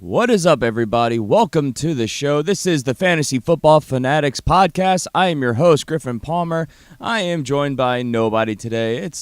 What is up, everybody? Welcome to the show. This is the Fantasy Football Fanatics podcast. I am your host, Griffin Palmer. I am joined by nobody today. It's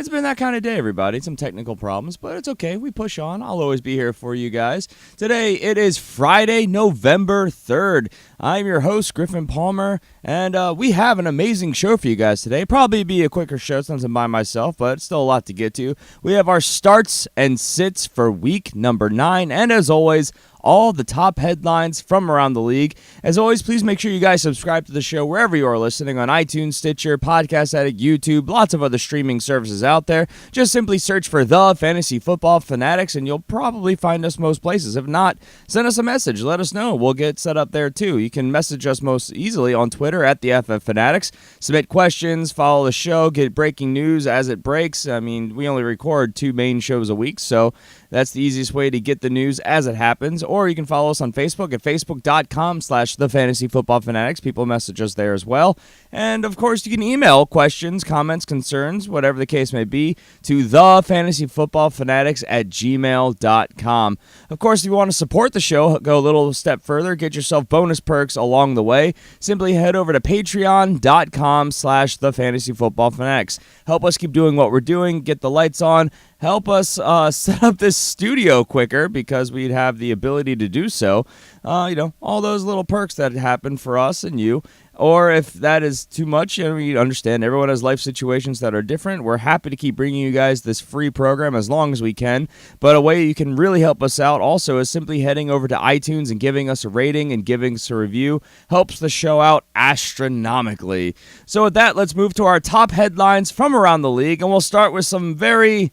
been that kind of day, everybody. Some technical problems, but it's okay. We push on. I'll always be here for you guys. Today, it is Friday, November 3rd. I'm your host, Griffin Palmer, and we have an amazing show for you guys today. Probably be a quicker show since I'm by myself, but still a lot to get to. We have our starts and sits for week number 9, and as always, all the top headlines from around the league. As always, please make sure you guys subscribe to the show wherever you are listening on iTunes, Stitcher, Podcast Addict, YouTube, lots of other streaming services out there. Just simply search for The Fantasy Football Fanatics, and you'll probably find us most places. If not, send us a message. Let us know. We'll get set up there, too. You can message us most easily on Twitter at the FF Fanatics. Submit questions, follow the show, get breaking news as it breaks. I mean, we only record 2 main shows a week, so that's the easiest way to get the news as it happens. Or you can follow us on Facebook at facebook.com/thefantasyfootballfanatics. People message us there as well. And, of course, you can email questions, comments, concerns, whatever the case may be, to thefantasyfootballfanatics@gmail.com. Of course, if you want to support the show, go a little step further, get yourself bonus perks along the way. Simply head over to patreon.com/thefantasyfootballfanatics. Help us keep doing what we're doing, get the lights on, help us set up this studio quicker because we'd have the ability to do so. All those little perks that happen for us and you. Or if that is too much, you understand everyone has life situations that are different. We're happy to keep bringing you guys this free program as long as we can. But a way you can really help us out also is simply heading over to iTunes and giving us a rating and giving us a review. Helps the show out astronomically. So with that, let's move to our top headlines from around the league. And we'll start with some very...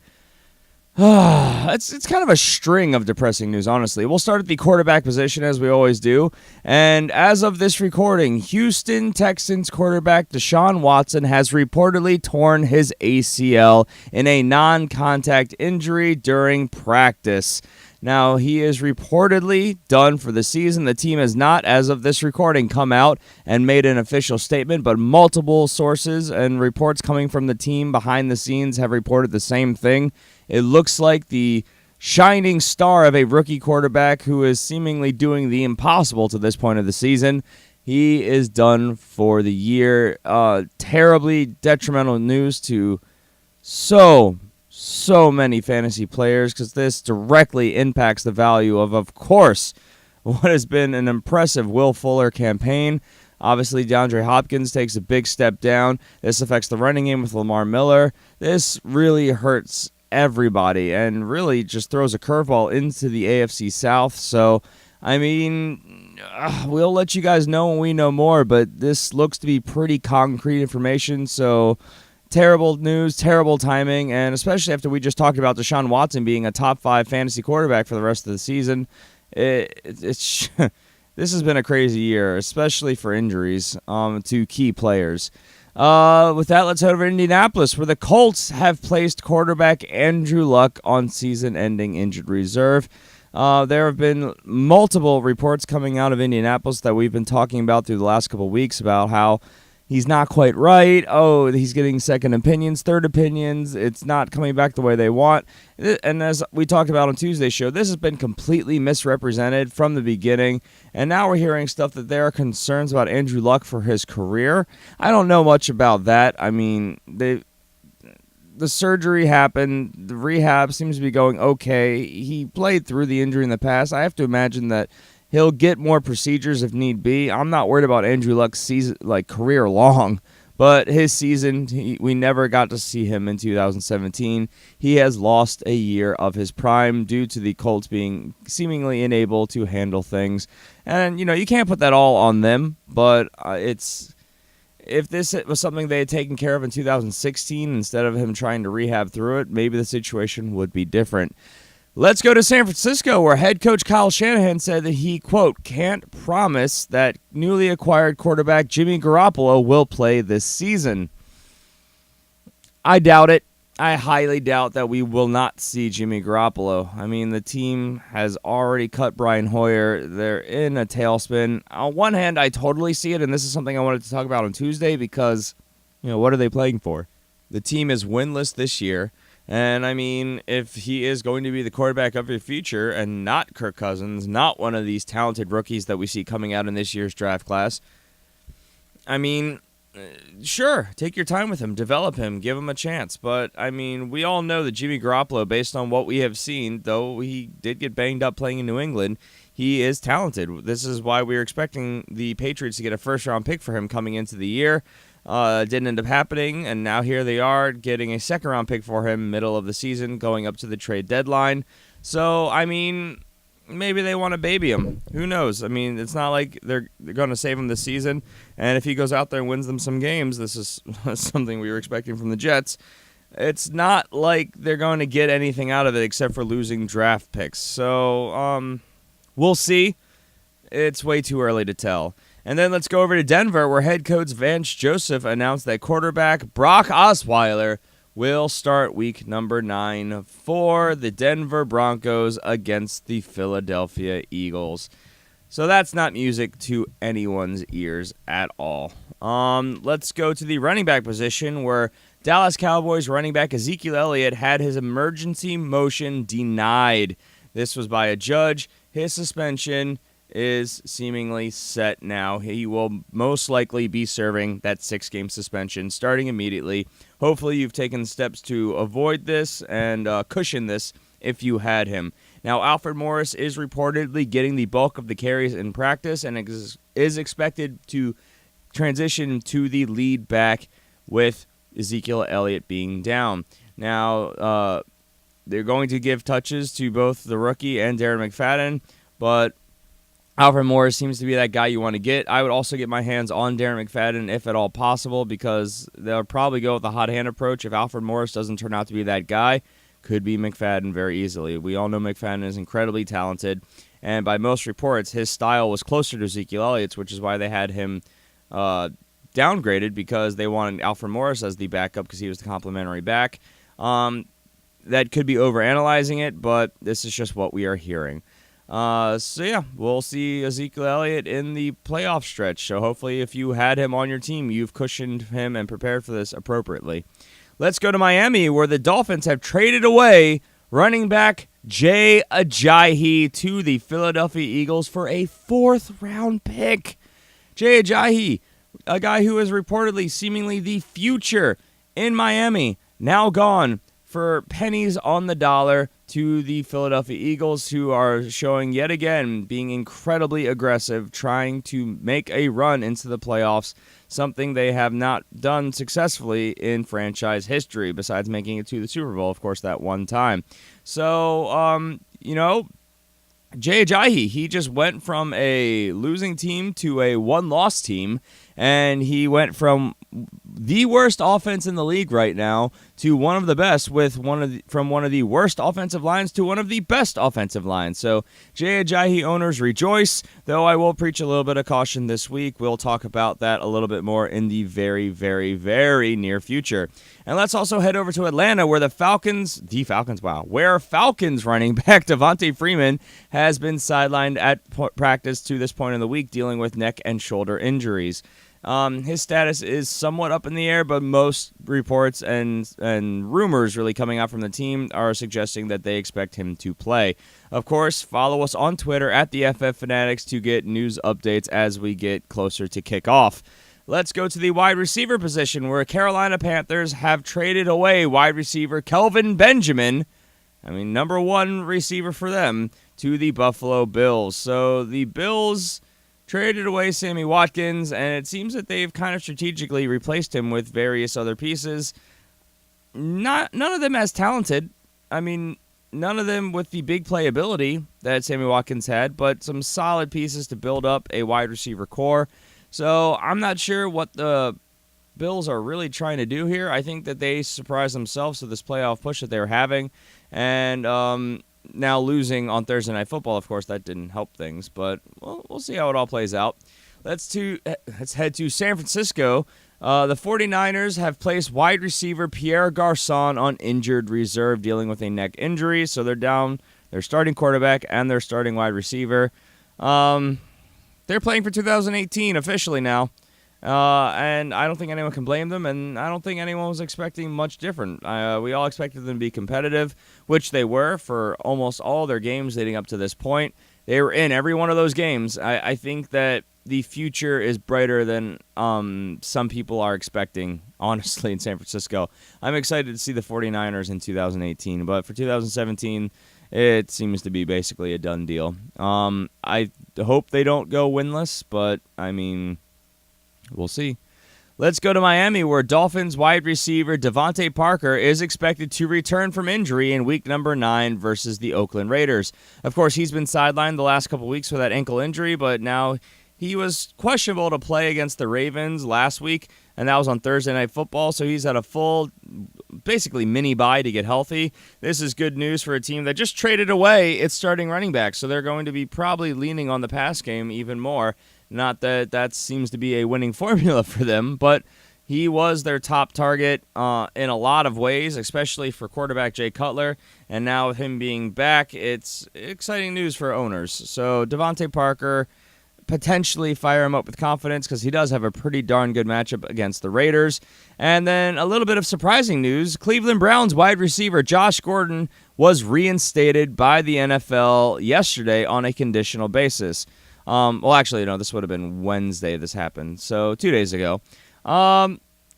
It's kind of a string of depressing news, honestly. We'll start at the quarterback position, as we always do. And as of this recording, Houston Texans quarterback Deshaun Watson has reportedly torn his ACL in a non-contact injury during practice. Now, he is reportedly done for the season. The team has not, as of this recording, come out and made an official statement, but multiple sources and reports coming from the team behind the scenes have reported the same thing. It looks like the shining star of a rookie quarterback who is seemingly doing the impossible to this point of the season. He is done for the year. Terribly detrimental news to so many fantasy players because this directly impacts the value of course, what has been an impressive Will Fuller campaign. Obviously, DeAndre Hopkins takes a big step down. This affects the running game with Lamar Miller. This really hurts everybody and really just throws a curveball into the AFC South. So, I mean, we'll let you guys know when we know more, but this looks to be pretty concrete information. So, terrible news, terrible timing, and especially after we just talked about Deshaun Watson being a top 5 fantasy quarterback for the rest of the season. This has been a crazy year, especially for injuries to key players. With that, let's head over to Indianapolis, where the Colts have placed quarterback Andrew Luck on season-ending injured reserve. There have been multiple reports coming out of Indianapolis that we've been talking about through the last couple of weeks about how he's not quite right. Oh, he's getting second opinions, third opinions. It's not coming back the way they want. And as we talked about on Tuesday's show, this has been completely misrepresented from the beginning. And now we're hearing stuff that there are concerns about Andrew Luck for his career. I don't know much about that. I mean, the surgery happened. The rehab seems to be going okay. He played through the injury in the past. I have to imagine that he'll get more procedures if need be. I'm not worried about Andrew Luck's season, career long, but his season, we never got to see him in 2017. He has lost a year of his prime due to the Colts being seemingly unable to handle things. And, you can't put that all on them, but if this was something they had taken care of in 2016 instead of him trying to rehab through it, maybe the situation would be different. Let's go to San Francisco, where head coach Kyle Shanahan said that he, quote, can't promise that newly acquired quarterback Jimmy Garoppolo will play this season. I doubt it. I highly doubt that we will not see Jimmy Garoppolo. I mean, the team has already cut Brian Hoyer. They're in a tailspin. On one hand, I totally see it, and this is something I wanted to talk about on Tuesday because, what are they playing for? The team is winless this year. And, I mean, if he is going to be the quarterback of your future and not Kirk Cousins, not one of these talented rookies that we see coming out in this year's draft class, I mean, sure, take your time with him, develop him, give him a chance. But, I mean, we all know that Jimmy Garoppolo, based on what we have seen, though he did get banged up playing in New England, he is talented. This is why we were expecting the Patriots to get a first-round pick for him coming into the year. Didn't end up happening, and now here they are getting a second-round pick for him middle of the season, going up to the trade deadline. So, I mean, maybe they want to baby him. Who knows? I mean, it's not like they're going to save him this season, and if he goes out there and wins them some games, this is something we were expecting from the Jets. It's not like they're going to get anything out of it except for losing draft picks. So, we'll see. It's way too early to tell. And then let's go over to Denver, where head coach Vance Joseph announced that quarterback Brock Osweiler will start week number 9 for the Denver Broncos against the Philadelphia Eagles. So that's not music to anyone's ears at all. Let's go to the running back position, where Dallas Cowboys running back Ezekiel Elliott had his emergency motion denied. This was by a judge. His suspension is seemingly set now. He will most likely be serving that 6-game suspension starting immediately. Hopefully you've taken steps to avoid this and cushion this if you had him. Now, Alfred Morris is reportedly getting the bulk of the carries in practice and is expected to transition to the lead back with Ezekiel Elliott being down. Now, they're going to give touches to both the rookie and Darren McFadden, but Alfred Morris seems to be that guy you want to get. I would also get my hands on Darren McFadden if at all possible, because they'll probably go with the hot hand approach. If Alfred Morris doesn't turn out to be that guy, could be McFadden very easily. We all know McFadden is incredibly talented, and by most reports, his style was closer to Ezekiel Elliott's, which is why they had him downgraded, because they wanted Alfred Morris as the backup because he was the complimentary back. That could be overanalyzing it, but this is just what we are hearing. So yeah, we'll see Ezekiel Elliott in the playoff stretch. So hopefully if you had him on your team, you've cushioned him and prepared for this appropriately. Let's go to Miami, where the Dolphins have traded away running back Jay Ajayi to the Philadelphia Eagles for a 4th-round pick. Jay Ajayi, a guy who is reportedly seemingly the future in Miami, now gone for pennies on the dollar to the Philadelphia Eagles, who are showing yet again being incredibly aggressive, trying to make a run into the playoffs, something they have not done successfully in franchise history, besides making it to the Super Bowl, of course, that one time. So, Jay Ajayi, he just went from a losing team to a one-loss team, and he went from the worst offense in the league right now to one of the best, from one of the worst offensive lines to one of the best offensive lines. So Jay Ajayi owners rejoice, though I will preach a little bit of caution this week. We'll talk about that a little bit more in the very, very, very near future. And let's also head over to Atlanta, where Falcons running back Devontae Freeman has been sidelined at practice to this point in the week, dealing with neck and shoulder injuries. His status is somewhat up in the air, but most reports and rumors really coming out from the team are suggesting that they expect him to play. Of course, follow us on Twitter at the FF Fanatics to get news updates as we get closer to kickoff. Let's go to the wide receiver position, where Carolina Panthers have traded away wide receiver Kelvin Benjamin, number 1 receiver for them, to the Buffalo Bills. So the Bills traded away Sammy Watkins, and it seems that they've kind of strategically replaced him with various other pieces. None of them as talented. None of them with the big playability that Sammy Watkins had, but some solid pieces to build up a wide receiver core. So I'm not sure what the Bills are really trying to do here. I think that they surprised themselves with this playoff push that they were having, and now losing on Thursday Night Football, of course, that didn't help things, but we'll see how it all plays out. Let's head to San Francisco. The 49ers have placed wide receiver Pierre Garçon on injured reserve, dealing with a neck injury, so they're down their starting quarterback and their starting wide receiver. They're playing for 2018 officially now. And I don't think anyone can blame them, and I don't think anyone was expecting much different. We all expected them to be competitive, which they were for almost all their games leading up to this point. They were in every one of those games. I think that the future is brighter than some people are expecting, honestly, in San Francisco. I'm excited to see the 49ers in 2018, but for 2017, it seems to be basically a done deal. I hope they don't go winless, but, I mean, we'll see. Let's go to Miami, where Dolphins wide receiver Devontae Parker is expected to return from injury in week number 9 versus the Oakland Raiders. Of course, he's been sidelined the last couple weeks with that ankle injury, but now he was questionable to play against the Ravens last week, and that was on Thursday Night Football, so he's had a full, basically mini bye to get healthy. This is good news for a team that just traded away its starting running back, so they're going to be probably leaning on the pass game even more. Not that that seems to be a winning formula for them, but he was their top target in a lot of ways, especially for quarterback Jay Cutler. And now with him being back, it's exciting news for owners. So Devontae Parker, potentially fire him up with confidence because he does have a pretty darn good matchup against the Raiders. And then a little bit of surprising news, Cleveland Browns wide receiver Josh Gordon was reinstated by the NFL yesterday on a conditional basis. Well, actually, no, this would have been Wednesday this happened, so 2 days ago.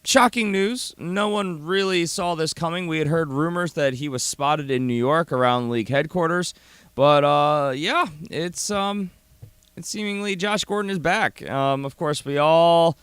Shocking news. No one really saw this coming. We had heard rumors that he was spotted in New York around league headquarters, but yeah, it's seemingly Josh Gordon is back. Of course, we all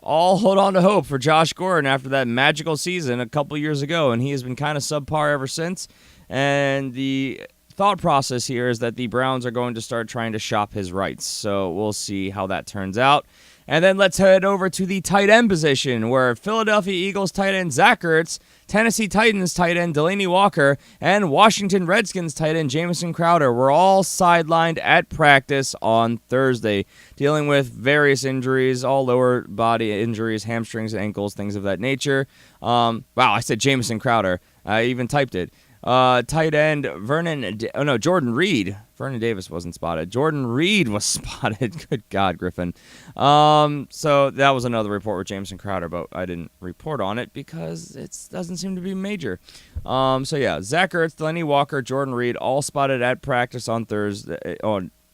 hold on to hope for Josh Gordon after that magical season a couple years ago, and he has been kind of subpar ever since, and the thought process here is that the Browns are going to start trying to shop his rights. So we'll see how that turns out. And then let's head over to the tight end position, where Philadelphia Eagles tight end Zach Ertz, Tennessee Titans tight end Delanie Walker, and Washington Redskins tight end Jamison Crowder were all sidelined at practice on Thursday, dealing with various injuries, all lower body injuries, hamstrings, ankles, things of that nature. Wow, I said Jamison Crowder. I even typed it. Tight end Jordan Reed. Vernon Davis wasn't spotted. Jordan Reed was spotted. Good God, Griffin. So that was another report with Jamison Crowder, but I didn't report on it because it doesn't seem to be major. So yeah, Zach Ertz, Delanie Walker, Jordan Reed, all spotted at practice on Thursday.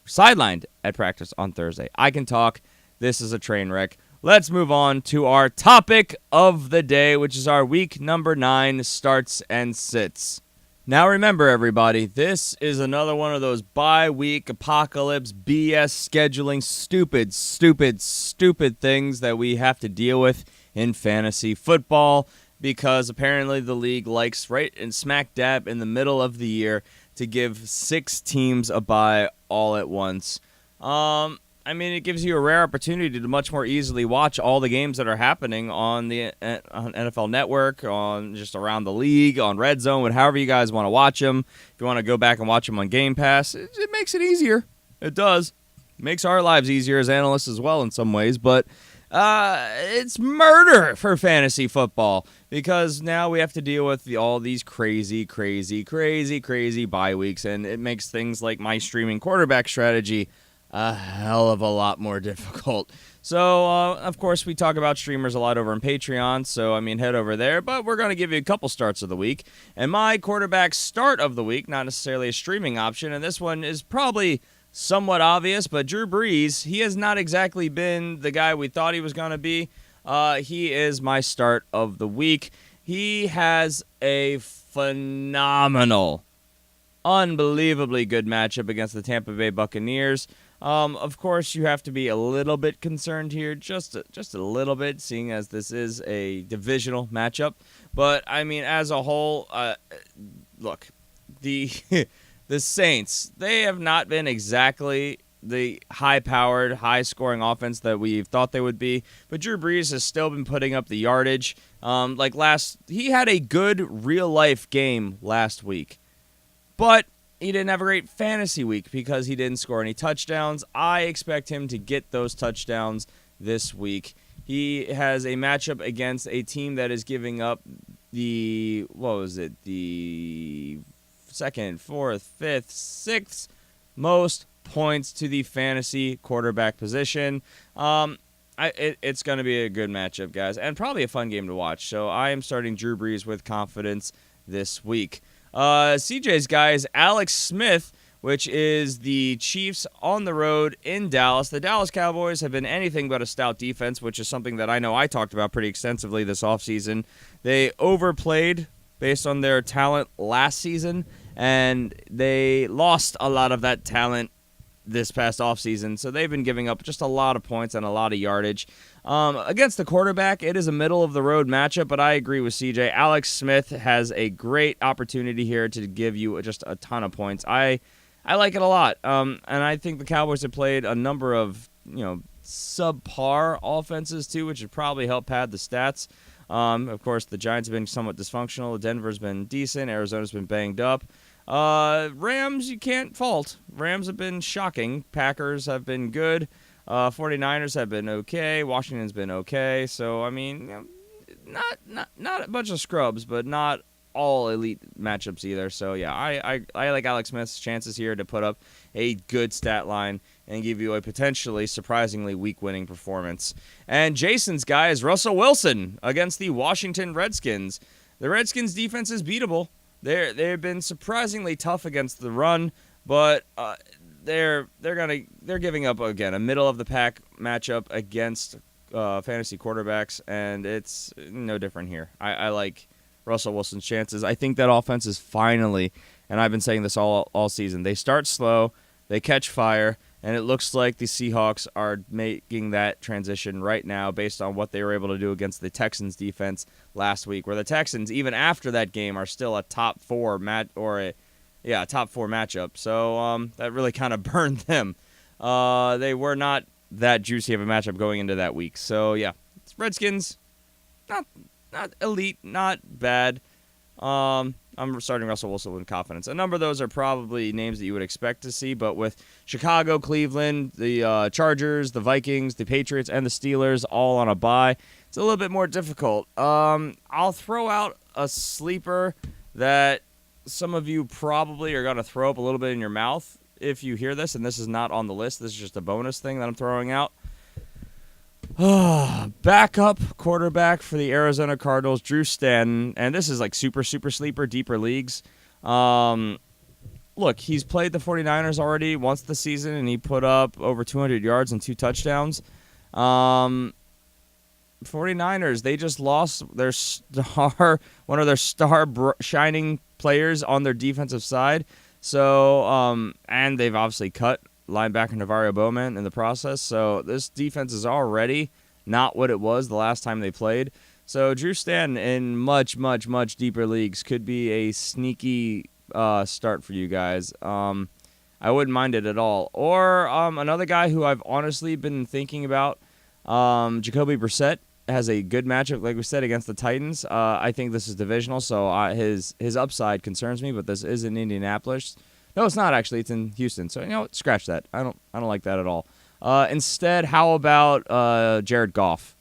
Sidelined at practice on Thursday. I can talk. This is a train wreck. Let's move on to our topic of the day, which is our week number 9 starts and sits. Now remember, everybody, this is another one of those bye-week apocalypse BS scheduling stupid things that we have to deal with in fantasy football because apparently the league likes right and smack dab in the middle of the year to give 6 teams a bye all at once. I mean, it gives you a rare opportunity to much more easily watch all the games that are happening on the on NFL Network, on just around the league, on Red Zone, however you guys want to watch them. If you want to go back and watch them on Game Pass, it makes it easier. It does. It makes our lives easier as analysts as well in some ways, but it's murder for fantasy football because now we have to deal with all these crazy bye weeks, and it makes things like my streaming quarterback strategy a hell of a lot more difficult. So, of course, we talk about streamers a lot over on Patreon, so, I mean, head over there. But we're going to give you a couple starts of the week. And my quarterback start of the week, not necessarily a streaming option, and this one is probably somewhat obvious, but Drew Brees, he has not exactly been the guy we thought he was going to be. He is my start of the week. He has a phenomenal, unbelievably good matchup against the Tampa Bay Buccaneers. Of course, you have to be a little bit concerned here, just a little bit, seeing as this is a divisional matchup. But, I mean, as a whole, look, the the Saints, they have not been exactly the high-powered, high-scoring offense that we thought they would be. But Drew Brees has still been putting up the yardage. He had a good real-life game last week. But he didn't have a great fantasy week because he didn't score any touchdowns. I expect him to get those touchdowns this week. He has a matchup against a team that is giving up the 2nd, 4th, 5th, 6th most points to the fantasy quarterback position. I It's going to be a good matchup, guys, and probably a fun game to watch. So I am starting Drew Brees with confidence this week. CJ's guy is Alex Smith, which is the Chiefs on the road in Dallas. The Dallas Cowboys have been anything but a stout defense, which is something that I know I talked about pretty extensively this offseason. They overplayed based on their talent last season, and they lost a lot of that talent this past offseason, so they've been giving up just a lot of points and a lot of yardage. Against the quarterback, it is a middle-of-the-road matchup, but I agree with CJ. Alex Smith has a great opportunity here to give you just a ton of points. I like it a lot, and I think the Cowboys have played a number of subpar offenses, too, which would probably help pad the stats. Of course, the Giants have been somewhat dysfunctional. Denver's been decent. Arizona's been banged up. Rams, you can't fault. Rams have been shocking. Packers have been good. 49ers have been okay. Washington's been okay. So, I mean, not a bunch of scrubs, but not all elite matchups either. So, yeah, I like Alex Smith's chances here to put up a good stat line and give you a potentially surprisingly weak-winning performance. And Jason's guy is Russell Wilson against the Washington Redskins. The Redskins' defense is beatable. They've been surprisingly tough against the run, but they're giving up again a middle of the pack matchup against fantasy quarterbacks, and it's no different here. I like Russell Wilson's chances. I think that offense is finally, and I've been saying this all season, they start slow, they catch fire, and it looks like the Seahawks are making that transition right now based on what they were able to do against the Texans defense last week, where the Texans, even after that game, are still a top four matchup. So that really kind of burned them. They were not that juicy of a matchup going into that week. So yeah, Redskins, not elite, not bad. I'm starting Russell Wilson with confidence. A number of those are probably names that you would expect to see, but with Chicago, Cleveland, the Chargers, the Vikings, the Patriots, and the Steelers all on a bye, it's a little bit more difficult. I'll throw out a sleeper that some of you probably are going to throw up a little bit in your mouth if you hear this, and this is not on the list. This is just a bonus thing that I'm throwing out. Backup quarterback for the Arizona Cardinals, Drew Stanton, and this is like super sleeper, deeper leagues. Look, he's played the 49ers already once this season, and he put up over 200 yards and 2 touchdowns. 49ers, they just lost their one of their shining players on their defensive side. So, and they've obviously cut linebacker Navarro Bowman in the process. So this defense is already not what it was the last time they played. So Drew Stanton in much deeper leagues could be a sneaky start for you guys. I wouldn't mind it at all. Or another guy who I've honestly been thinking about, Jacoby Brissett has a good matchup, like we said, against the Titans. I think this is divisional, so his upside concerns me, but this is in Indianapolis. No, it's not actually. It's in Houston. So, scratch that. I don't like that at all. Instead, how about Jared Goff?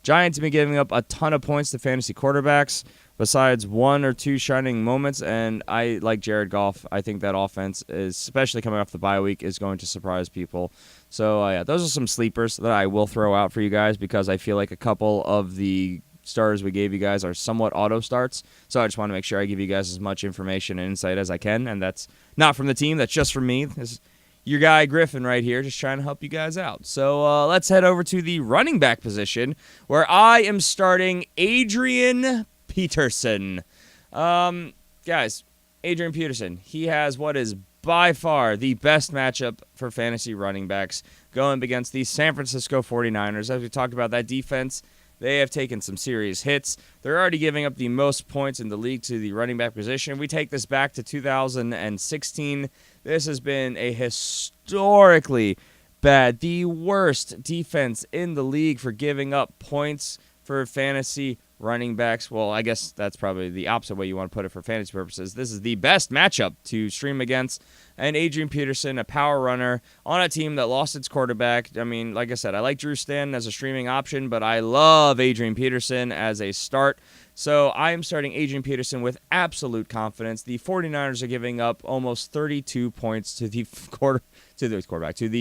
Giants have been giving up a ton of points to fantasy quarterbacks besides 1 or 2 shining moments, and I like Jared Goff. I think that offense, especially coming off the bye week, is going to surprise people. So, yeah, those are some sleepers that I will throw out for you guys because I feel like a couple of the starters we gave you guys are somewhat auto starts. So I just want to make sure I give you guys as much information and insight as I can, and that's not from the team. That's just from me. This is your guy Griffin right here, just trying to help you guys out. So let's head over to the running back position, where I am starting Adrian Peterson. Guys, Adrian Peterson, he has what is by far the best matchup for fantasy running backs going against the San Francisco 49ers. As we talked about, that defense, they have taken some serious hits. They're already giving up the most points in the league to the running back position. We take this back to 2016. This has been a historically bad, the worst defense in the league for giving up points for fantasy running backs. Well, I guess that's probably the opposite way you want to put it for fantasy purposes. This is the best matchup to stream against. And Adrian Peterson, a power runner on a team that lost its quarterback. I mean, like I said, I like Drew Stanton as a streaming option, but I love Adrian Peterson as a start. So I am starting Adrian Peterson with absolute confidence. The 49ers are giving up almost 32 points to the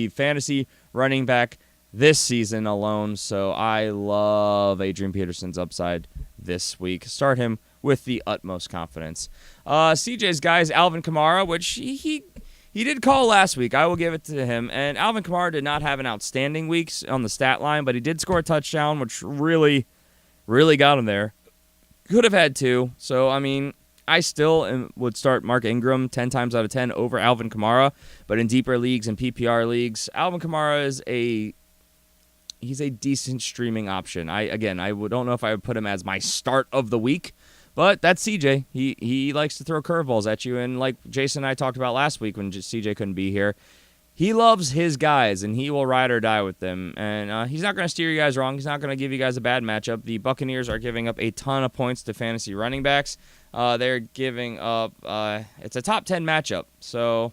fantasy running back this season alone. So I love Adrian Peterson's upside this week. Start him with the utmost confidence. CJ's guy is Alvin Kamara, which he did call last week. I will give it to him. And Alvin Kamara did not have an outstanding week on the stat line, but he did score a touchdown, which really, really got him there. Could have had 2. So, I mean, I still would start Mark Ingram 10 times out of 10 over Alvin Kamara. But in deeper leagues and PPR leagues, Alvin Kamara is he's a decent streaming option. I don't know if I would put him as my start of the week, but that's CJ. He likes to throw curveballs at you, and like Jason and I talked about last week when CJ couldn't be here, he loves his guys, and he will ride or die with them. And he's not going to steer you guys wrong. He's not going to give you guys a bad matchup. The Buccaneers are giving up a ton of points to fantasy running backs. They're giving up it's a top 10 matchup, so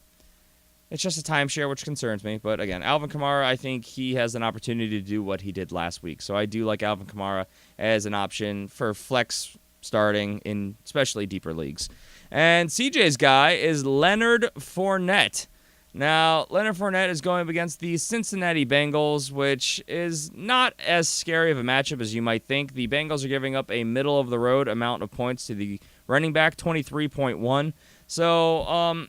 it's just a timeshare, which concerns me. But again, Alvin Kamara, I think he has an opportunity to do what he did last week. So I do like Alvin Kamara as an option for flex starting in especially deeper leagues. And CJ's guy is Leonard Fournette. Now, Leonard Fournette is going up against the Cincinnati Bengals, which is not as scary of a matchup as you might think. The Bengals are giving up a middle-of-the-road amount of points to the running back, 23.1. So,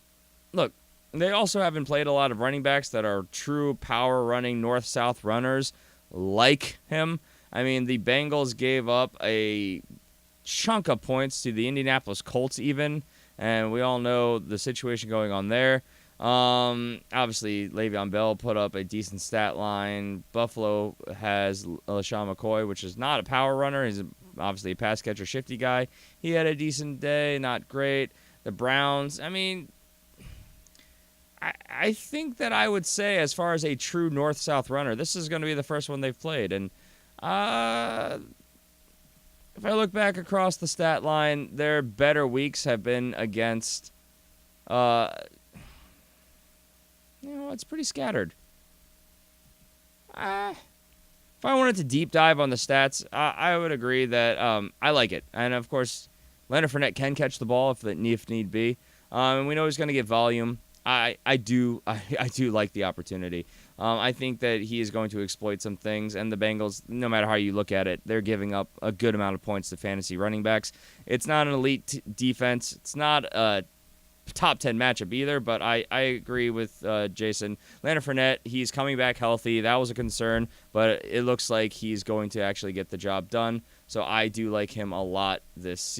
look, they also haven't played a lot of running backs that are true power-running north-south runners like him. I mean, the Bengals gave up a chunk of points to the Indianapolis Colts even, and we all know the situation going on there. Obviously, Le'Veon Bell put up a decent stat line. Buffalo has LaShawn McCoy, which is not a power runner. He's obviously a pass catcher, shifty guy. He had a decent day, not great. The Browns, I mean, I think that I would say as far as a true north-south runner, this is going to be the first one they've played. And if I look back across the stat line, their better weeks have been against it's pretty scattered. If I wanted to deep dive on the stats, I would agree that I like it. And, of course, Leonard Fournette can catch the ball if need be. And we know he's going to get volume. I do like the opportunity. I think that he is going to exploit some things. And the Bengals, no matter how you look at it, they're giving up a good amount of points to fantasy running backs. It's not an elite defense. It's not a top 10 matchup either, but I agree with Jason. Leonard Fournette, he's coming back healthy. That was a concern, but it looks like he's going to actually get the job done. So I do like him a lot this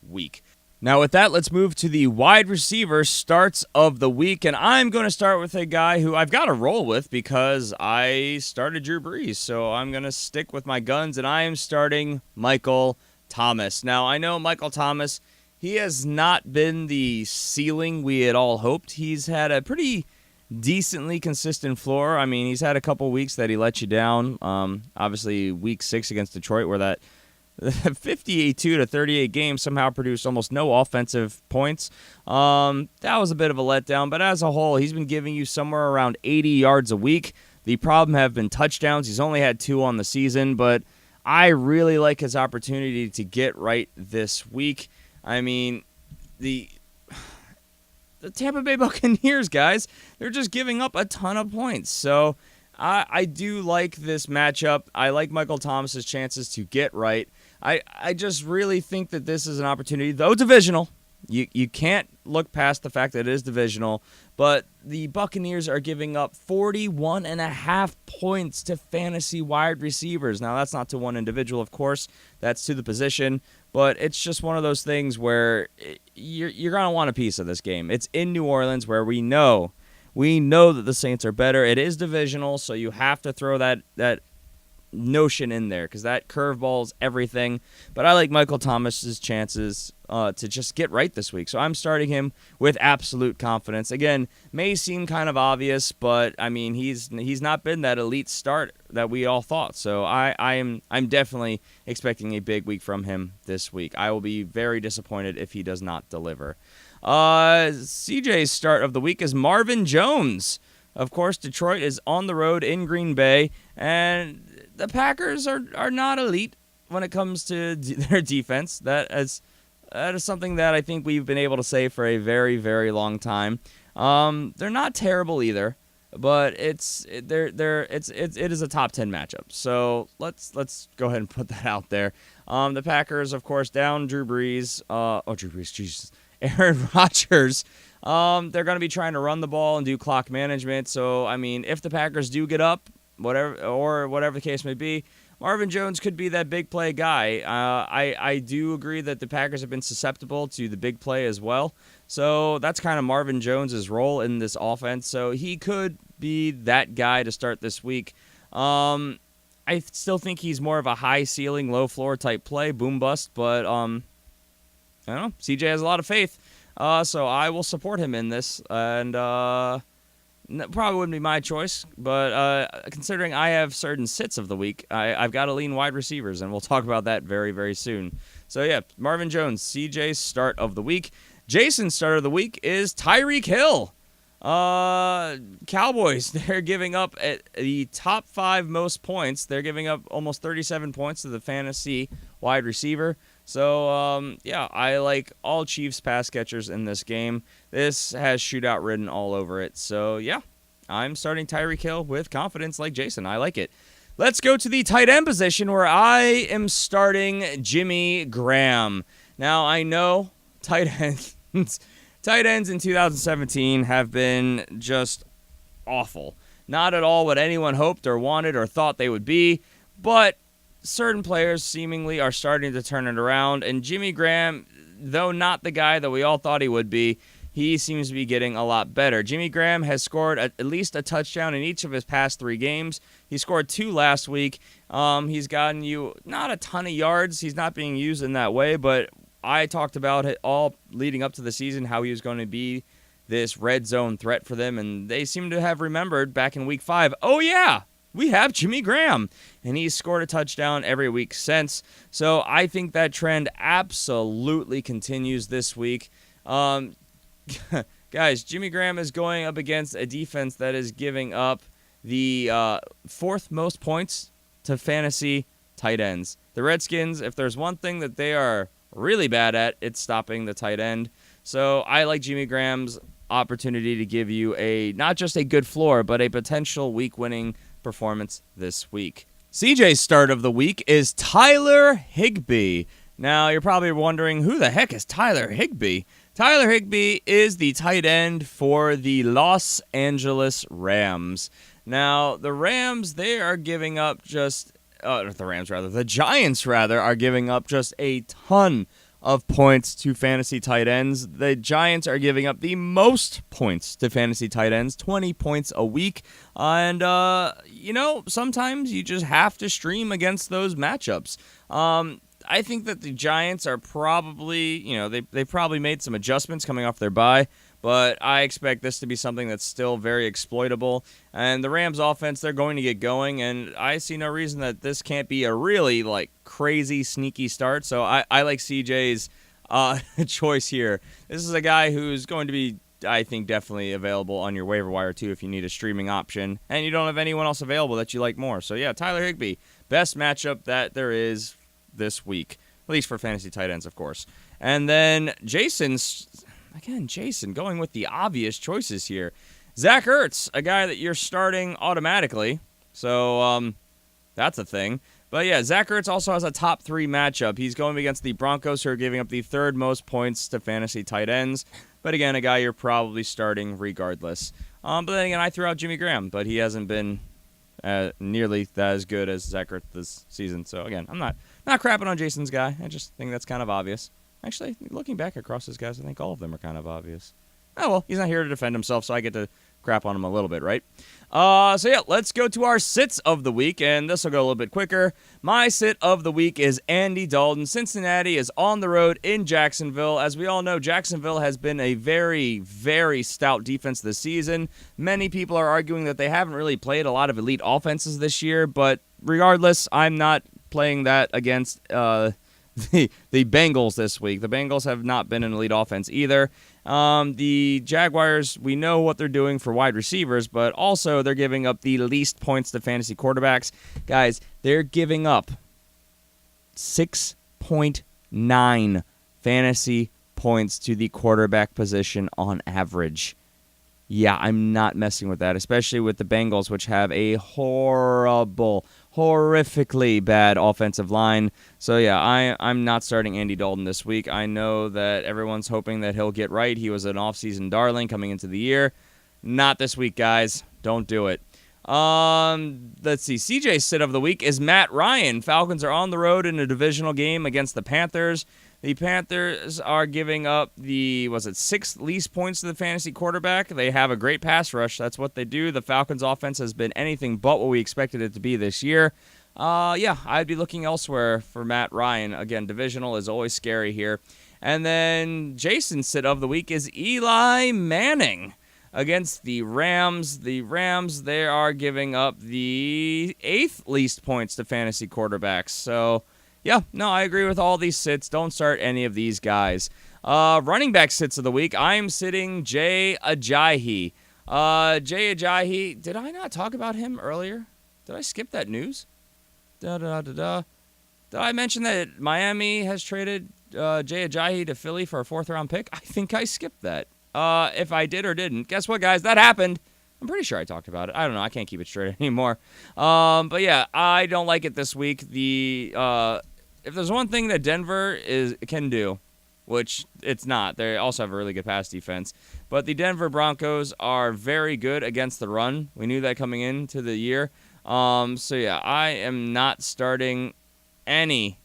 week. Now with that, let's move to the wide receiver starts of the week, and I'm going to start with a guy who I've got to roll with because I started Drew Brees, so I'm going to stick with my guns, and I am starting Michael Thomas. Now I know Michael Thomas, he has not been the ceiling we had all hoped. He's had a pretty decently consistent floor. I mean, he's had a couple weeks that he let you down. Obviously, week 6 against Detroit, where that 58-38 game somehow produced almost no offensive points. That was a bit of a letdown, but as a whole, he's been giving you somewhere around 80 yards a week. The problem have been touchdowns. He's only had 2 on the season, but I really like his opportunity to get right this week. I mean, the Tampa Bay Buccaneers, guys, they're just giving up a ton of points. So I do like this matchup. I like Michael Thomas's chances to get right. I just really think that this is an opportunity, though divisional. You can't look past the fact that it is divisional, but the Buccaneers are giving up 41.5 points to fantasy wide receivers. Now, that's not to one individual, of course. That's to the position, but it's just one of those things where you're going to want a piece of this game. It's in New Orleans where we know that the Saints are better. It is divisional, so you have to throw that notion in there because that curveball is everything. But I like Michael Thomas's chances to just get right this week. So I'm starting him with absolute confidence. Again, may seem kind of obvious, but I mean he's not been that elite start that we all thought. So I'm definitely expecting a big week from him this week. I will be very disappointed if he does not deliver. CJ's start of the week is Marvin Jones. Of course, Detroit is on the road in Green Bay, and the Packers are not elite when it comes to their defense. That is something that I think we've been able to say for a very, very long time. They're not terrible either. but it is a top 10 matchup. So let's go ahead and put that out there. The Packers, of course, down Drew Brees. Drew Brees, Jesus, Aaron Rodgers. They're going to be trying to run the ball and do clock management. So I mean, if the Packers do get up, whatever the case may be, Marvin Jones could be that big play guy. I do agree that the Packers have been susceptible to the big play as well. So that's kind of Marvin Jones' role in this offense. So he could be that guy to start this week. I still think he's more of a high ceiling, low floor type play, boom bust. But I don't know. CJ has a lot of faith. So I will support him in this. And probably wouldn't be my choice, but considering I have certain sits of the week, I've got to lean wide receivers, and we'll talk about that very, very soon. So, yeah, Marvin Jones, CJ's start of the week. Jason's start of the week is Tyreek Hill. Cowboys, they're giving up at the top 5 most points. They're giving up almost 37 points to the fantasy wide receiver. So, yeah, I like all Chiefs pass catchers in this game. This has shootout written all over it. So, yeah, I'm starting Tyreek Hill with confidence like Jason. I like it. Let's go to the tight end position where I am starting Jimmy Graham. Now, I know tight ends in 2017 have been just awful. Not at all what anyone hoped or wanted or thought they would be, but certain players seemingly are starting to turn it around, and Jimmy Graham, though not the guy that we all thought he would be, he seems to be getting a lot better. Jimmy Graham has scored at least a touchdown in each of his past 3 games. He scored 2 last week. He's gotten you not a ton of yards. He's not being used in that way, but I talked about it all leading up to the season, how he was going to be this red zone threat for them, and they seem to have remembered back in week 5, oh yeah, we have Jimmy Graham, and he's scored a touchdown every week since. So I think that trend absolutely continues this week. Guys, Jimmy Graham is going up against a defense that is giving up the 4th most points to fantasy tight ends. The Redskins, if there's one thing that they are really bad at, it's stopping the tight end. So I like Jimmy Graham's opportunity to give you not just a good floor, but a potential week-winning performance this week. CJ's start of the week is Tyler Higbee. Now, you're probably wondering, who the heck is Tyler Higbee? Tyler Higbee is the tight end for the Los Angeles Rams. Now, the Rams, they are giving up the Giants are giving up just a ton of points to fantasy tight ends. The Giants are giving up the most points to fantasy tight ends, 20 points a week. And, sometimes you just have to stream against those matchups. I think that the Giants are probably, they probably made some adjustments coming off their bye, but I expect this to be something that's still very exploitable. And the Rams offense, they're going to get going, and I see no reason that this can't be a really, crazy, sneaky start. So I like CJ's choice here. This is a guy who's going to be, I think, definitely available on your waiver wire, too, if you need a streaming option, and you don't have anyone else available that you like more. So, yeah, Tyler Higbee, best matchup that there is this week, at least for fantasy tight ends, of course. And then Jason going with the obvious choices here. Zach Ertz, a guy that you're starting automatically, so that's a thing. But yeah, Zach Ertz also has a top 3 matchup. He's going against the Broncos, who are giving up the 3rd most points to fantasy tight ends. But again, a guy you're probably starting regardless. But then again, I threw out Jimmy Graham, but he hasn't been nearly as good as Zach Ertz this season. So again, I'm not crapping on Jason's guy. I just think that's kind of obvious. Actually, looking back across his guys, I think all of them are kind of obvious. Oh, well, he's not here to defend himself, so I get to crap on him a little bit, right? So, yeah, let's go to our sits of the week, and this will go a little bit quicker. My sit of the week is Andy Dalton. Cincinnati is on the road in Jacksonville. As we all know, Jacksonville has been a very, very stout defense this season. Many people are arguing that they haven't really played a lot of elite offenses this year, but regardless, I'm not playing that against the Bengals this week. The Bengals have not been an elite offense either. The Jaguars, we know what they're doing for wide receivers, but also they're giving up the least points to fantasy quarterbacks. Guys, they're giving up 6.9 fantasy points to the quarterback position on average. Yeah, I'm not messing with that, especially with the Bengals, which have a horrifically bad offensive line. So, yeah, I'm not starting Andy Dalton this week. I know that everyone's hoping that he'll get right. He was an offseason darling coming into the year. Not this week, guys. Don't do it. Let's see. CJ's sit of the week is Matt Ryan. Falcons are on the road in a divisional game against the Panthers. The Panthers are giving up the, sixth least points to the fantasy quarterback. They have a great pass rush. That's what they do. The Falcons' offense has been anything but what we expected it to be this year. Yeah, I'd be looking elsewhere for Matt Ryan. Again, divisional is always scary here. And then Jason's sit of the week is Eli Manning against the Rams. The Rams, they are giving up the 8th least points to fantasy quarterbacks. So, yeah, no, I agree with all these sits. Don't start any of these guys. Running back sits of the week. I am sitting Jay Ajayi. Jay Ajayi, did I not talk about him earlier? Did I skip that news? Did I mention that Miami has traded Jay Ajayi to Philly for a 4th-round pick? I think I skipped that. If I did or didn't, guess what, guys? That happened. I'm pretty sure I talked about it. I don't know. I can't keep it straight anymore. But yeah, I don't like it this week. If there's one thing that Denver can do, which it's not, they also have a really good pass defense, but the Denver Broncos are very good against the run. We knew that coming into the year. So yeah, I am not starting any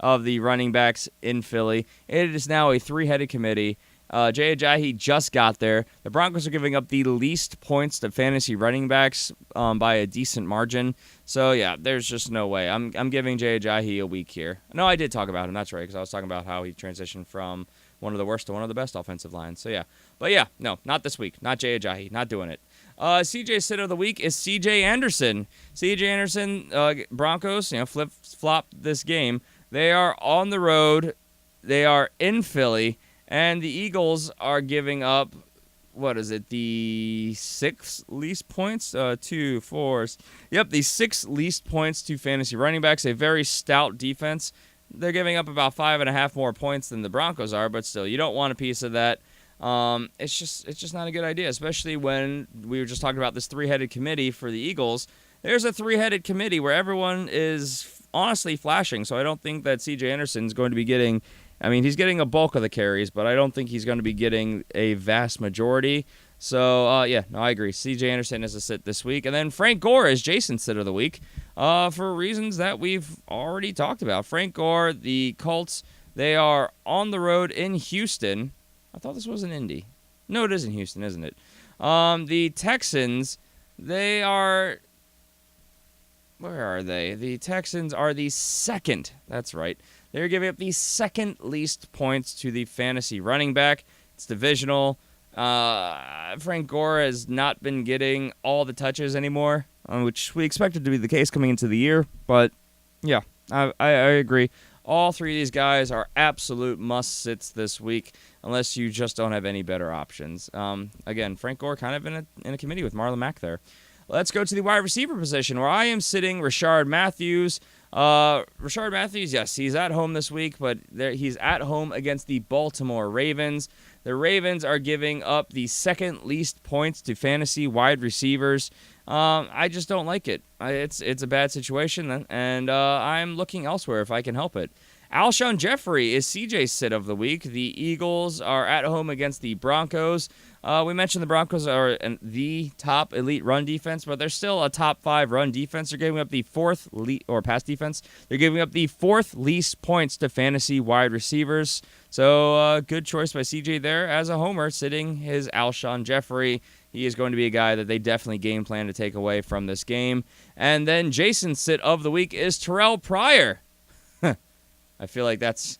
of the running backs in Philly. It is now a 3-headed committee. Jay Ajayi just got there. The Broncos are giving up the least points to fantasy running backs by a decent margin. So, yeah, there's just no way. I'm giving Jay Ajayi a week here. No, I did talk about him. That's right, because I was talking about how he transitioned from one of the worst to one of the best offensive lines. So, yeah. But, yeah, no, not this week. Not Jay Ajayi. Not doing it. CJ sit of the week is CJ Anderson. CJ Anderson, Broncos, flip-flop this game. They are on the road. They are in Philly. And the Eagles are giving up, the 6th least points? The 6th least points to fantasy running backs. A very stout defense. They're giving up about 5.5 more points than the Broncos are, but still, you don't want a piece of that. It's just not a good idea, especially when we were just talking about this 3-headed committee for the Eagles. There's a 3-headed committee where everyone is honestly flashing, so I don't think that C.J. Anderson is going to be getting... he's getting a bulk of the carries, but I don't think he's going to be getting a vast majority. So, I agree. C.J. Anderson is a sit this week. And then Frank Gore is Jason's sit of the week for reasons that we've already talked about. Frank Gore, the Colts, they are on the road in Houston. I thought this was in Indy. No, it is in Houston, isn't it? The Texans, they are... Where are they? The Texans are the 2nd. That's right. They're giving up the 2nd least points to the fantasy running back. It's divisional. Frank Gore has not been getting all the touches anymore, which we expected to be the case coming into the year. But, yeah, I agree. All 3 of these guys are absolute must-sits this week, unless you just don't have any better options. Again, Frank Gore kind of in a committee with Marlon Mack there. Let's go to the wide receiver position, where I am sitting Rashard Matthews. Rashard Matthews, yes, he's at home this week, but he's at home against the Baltimore Ravens. The Ravens are giving up the 2nd least points to fantasy wide receivers. I just don't like it. It's a bad situation, and I'm looking elsewhere if I can help it. Alshon Jeffrey is CJ's sit of the week. The Eagles are at home against the Broncos. We mentioned the Broncos are the top elite run defense, but they're still a top 5 run defense. They're giving up the 4th or pass defense. They're giving up the 4th least points to fantasy wide receivers. So good choice by CJ there as a homer, sitting his Alshon Jeffrey. He is going to be a guy that they definitely game plan to take away from this game. And then Jason's sit of the week is Terrell Pryor. I feel like that's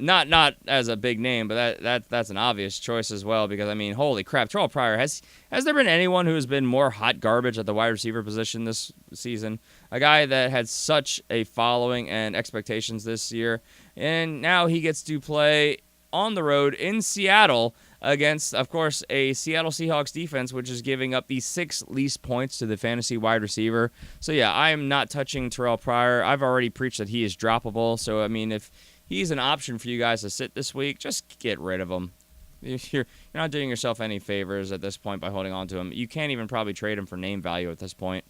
not as a big name, but that's an obvious choice as well, because, holy crap, Terrell Pryor, has there been anyone who has been more hot garbage at the wide receiver position this season? A guy that had such a following and expectations this year, and now he gets to play on the road in Seattle against, of course, a Seattle Seahawks defense, which is giving up the 6th least points to the fantasy wide receiver. So, yeah, I am not touching Terrell Pryor. I've already preached that he is droppable. So, if he's an option for you guys to sit this week, just get rid of him. You're not doing yourself any favors at this point by holding on to him. You can't even probably trade him for name value at this point.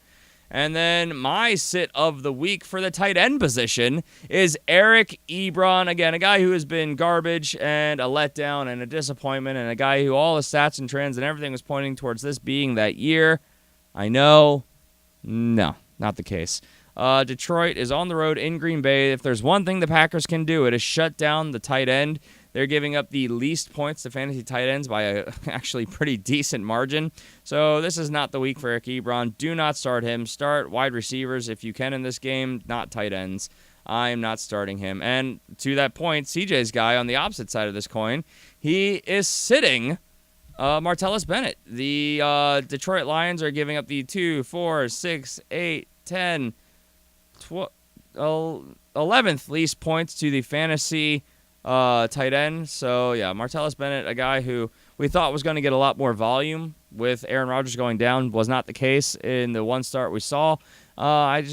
And then my sit of the week for the tight end position is Eric Ebron. Again, a guy who has been garbage and a letdown and a disappointment, and a guy who all the stats and trends and everything was pointing towards this being that year. I know. No, not the case. Detroit is on the road in Green Bay. If there's one thing the Packers can do, it is shut down the tight end. They're giving up the least points to fantasy tight ends by a actually pretty decent margin. So this is not the week for Eric Ebron. Do not start him. Start wide receivers if you can in this game, not tight ends. I'm not starting him. And to that point, CJ's guy on the opposite side of this coin, he is sitting Martellus Bennett. The Detroit Lions are giving up the 2, 4, 6, 8, 10, 11th least points to the fantasy tight end. So, yeah, Martellus Bennett, a guy who we thought was going to get a lot more volume with Aaron Rodgers going down, was not the case in the one start we saw. I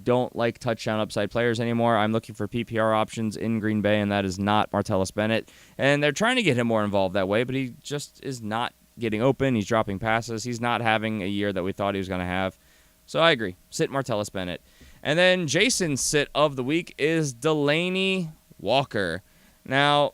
don't like touchdown upside players anymore. I'm looking for PPR options in Green Bay, and that is not Martellus Bennett. And they're trying to get him more involved that way, but he just is not getting open. He's dropping passes. He's not having a year that we thought he was going to have. So I agree. Sit Martellus Bennett. And then Jason's sit of the week is Delaney Walker. Now,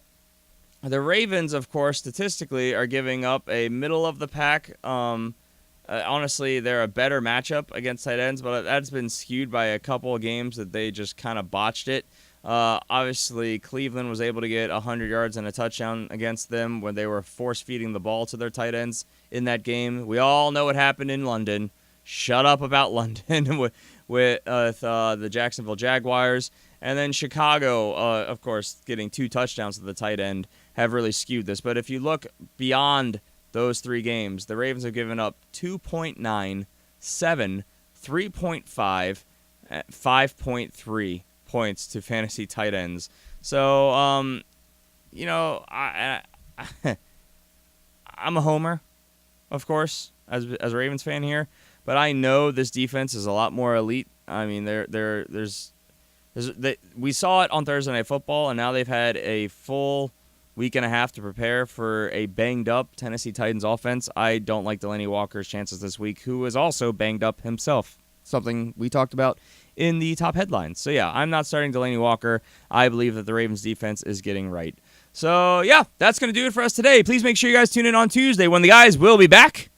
the Ravens, of course, statistically are giving up a middle-of-the-pack. Honestly, they're a better matchup against tight ends, but that's been skewed by a couple of games that they just kind of botched it. Obviously, Cleveland was able to get 100 yards and a touchdown against them when they were force-feeding the ball to their tight ends in that game. We all know what happened in London. Shut up about London with the Jacksonville Jaguars. And then Chicago, of course, getting 2 touchdowns to the tight end have really skewed this. But if you look beyond those 3 games, the Ravens have given up 2.9, 7, 3.5, 5.3 points to fantasy tight ends. So, I'm a homer, of course, as a Ravens fan here. But I know this defense is a lot more elite. I mean, we saw it on Thursday Night Football, and now they've had a full week and a half to prepare for a banged-up Tennessee Titans offense. I don't like Delaney Walker's chances this week, who is also banged up himself, something we talked about in the top headlines. So, yeah, I'm not starting Delaney Walker. I believe that the Ravens defense is getting right. So, yeah, that's going to do it for us today. Please make sure you guys tune in on Tuesday when the guys will be back.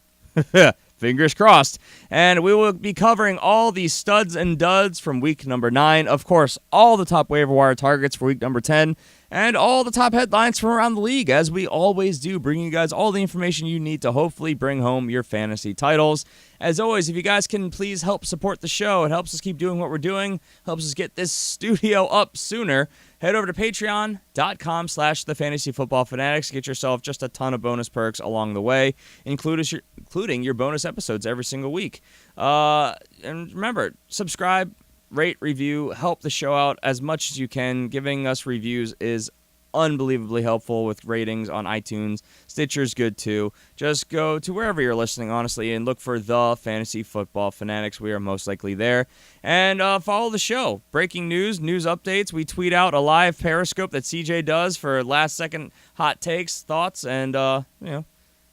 Fingers crossed. And we will be covering all the studs and duds from week number 9. Of course, all the top waiver wire targets for week number 10. And all the top headlines from around the league, as we always do, bringing you guys all the information you need to hopefully bring home your fantasy titles. As always, if you guys can please help support the show, it helps us keep doing what we're doing, helps us get this studio up sooner. Head over to patreon.com/thefantasyfootballfanatics. Get yourself just a ton of bonus perks along the way, including your bonus episodes every single week. And remember, subscribe, rate, review, help the show out as much as you can. Giving us reviews is unbelievably helpful with ratings on iTunes. Stitcher's good too. Just go to wherever you're listening, honestly, and look for The Fantasy Football Fanatics. We are most likely there. And follow the show. Breaking news updates. We tweet out a live Periscope that CJ does for last-second hot takes, thoughts, and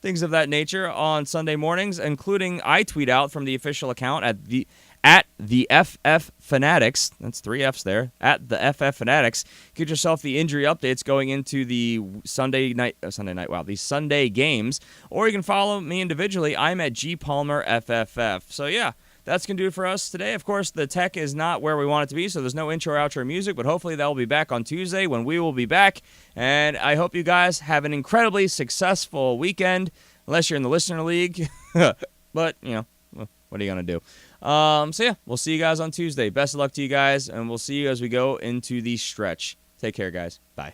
things of that nature on Sunday mornings, including I tweet out from the official account at the FF Fanatics. That's 3 F's there. At the FF Fanatics. Get yourself the injury updates going into the the Sunday games. Or you can follow me individually. I'm at G Palmer FFF. So yeah, that's going to do it for us today. Of course, the tech is not where we want it to be, so there's no intro or outro music, but hopefully that will be back on Tuesday when we will be back. And I hope you guys have an incredibly successful weekend, unless you're in the listener league. But, what are you going to do? So yeah, we'll see you guys on Tuesday. Best of luck to you guys, and we'll see you as we go into the stretch. Take care, guys. Bye.